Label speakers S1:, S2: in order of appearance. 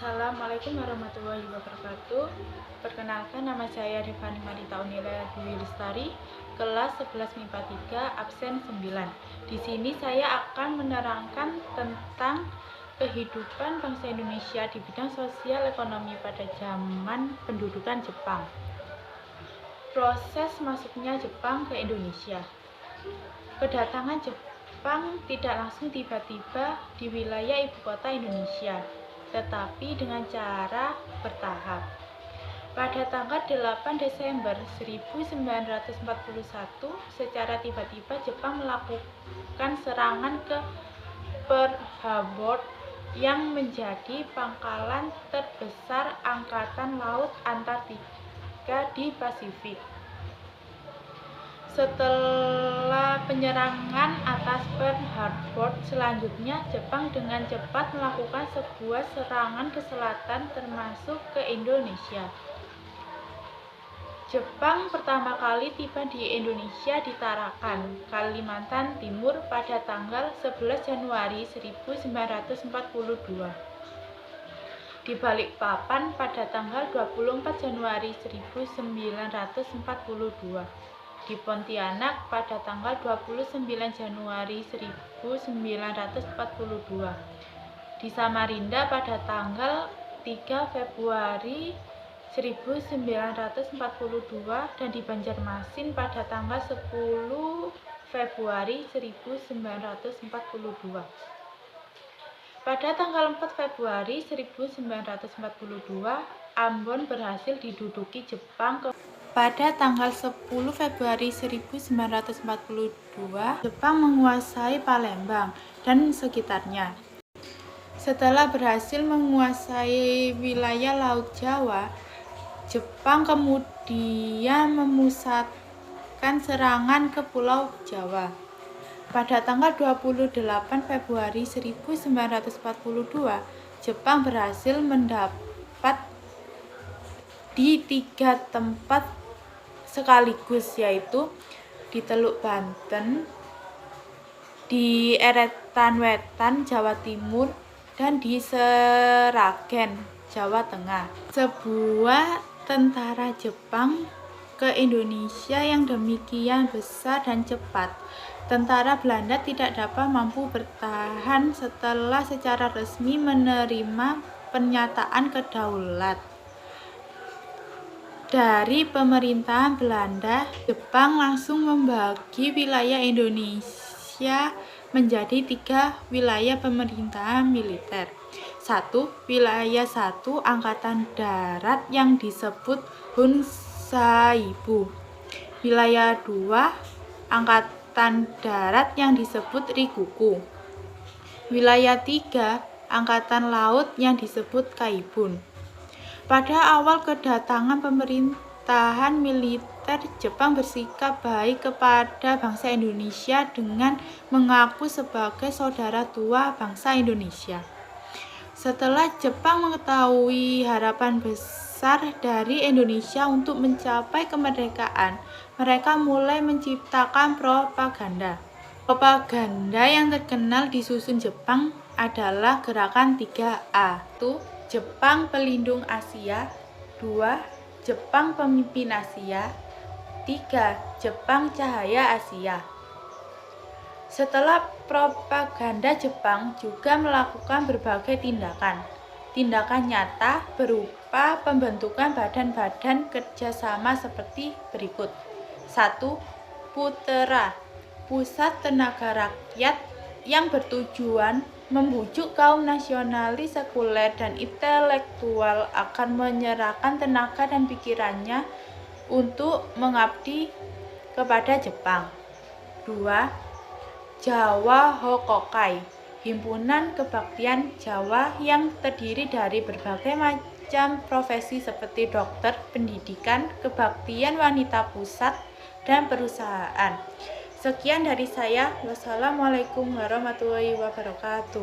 S1: Assalamualaikum warahmatullahi wabarakatuh. Perkenalkan, nama saya Devani Marita Unila Dwi Lestari, kelas 11 MIPA 3, absen 9. Di sini saya akan menerangkan tentang kehidupan bangsa Indonesia di bidang sosial ekonomi pada zaman pendudukan Jepang. Proses masuknya Jepang ke Indonesia. Kedatangan Jepang tidak langsung tiba-tiba di wilayah ibu kota Indonesia, tetapi dengan cara bertahap. Pada tanggal 8 Desember 1941, secara tiba-tiba Jepang melakukan serangan ke Pearl Harbor yang menjadi pangkalan terbesar Angkatan Laut Antartika di Pasifik. Setelah penyerangan atas Pearl Harbor, selanjutnya Jepang dengan cepat melakukan sebuah serangan ke selatan termasuk ke Indonesia. Jepang pertama kali tiba di Indonesia di Tarakan, Kalimantan Timur pada tanggal 11 Januari 1942. Di Balikpapan pada tanggal 24 Januari 1942. Di Pontianak pada tanggal 29 Januari 1942, di Samarinda pada tanggal 3 Februari 1942, dan di Banjarmasin pada tanggal 10 Februari 1942. Pada tanggal 4 Februari 1942, Ambon berhasil diduduki Jepang. Pada tanggal 10 Februari 1942, Jepang menguasai Palembang dan sekitarnya. Setelah berhasil menguasai wilayah Laut Jawa, Jepang kemudian memusatkan serangan ke Pulau Jawa. Pada tanggal 28 Februari 1942, Jepang berhasil mendapat di 3 tempat sekaligus, yaitu di Teluk Banten, di Eretan Wetan, Jawa Timur, dan di Seragen, Jawa Tengah. Sebuah tentara Jepang ke Indonesia yang demikian besar dan cepat, tentara Belanda tidak dapat mampu bertahan setelah secara resmi menerima pernyataan kedaulatan dari pemerintahan Belanda. Jepang langsung membagi wilayah Indonesia menjadi 3 wilayah pemerintahan militer. 1. Wilayah 1 Angkatan Darat yang disebut Hunsaibu. Wilayah 2 Angkatan Darat yang disebut Rikuku. Wilayah 3 Angkatan Laut yang disebut Kaibun. Pada awal kedatangan pemerintahan militer, Jepang bersikap baik kepada bangsa Indonesia dengan mengaku sebagai saudara tua bangsa Indonesia. Setelah Jepang mengetahui harapan besar dari Indonesia untuk mencapai kemerdekaan, mereka mulai menciptakan propaganda. Propaganda yang terkenal disusun Jepang adalah gerakan 3A. 1. Jepang Pelindung Asia. 2. Jepang Pemimpin Asia. 3. Jepang Cahaya Asia. Setelah propaganda, Jepang juga melakukan berbagai tindakan nyata berupa pembentukan badan-badan kerjasama seperti berikut. 1. Putera, Pusat Tenaga Rakyat, yang bertujuan membujuk kaum nasionalis sekuler dan intelektual akan menyerahkan tenaga dan pikirannya untuk mengabdi kepada Jepang. 2. Jawa Hokokai, himpunan kebaktian Jawa yang terdiri dari berbagai macam profesi seperti dokter, pendidikan, kebaktian wanita pusat, dan perusahaan. Sekian dari saya. Wassalamualaikum warahmatullahi wabarakatuh.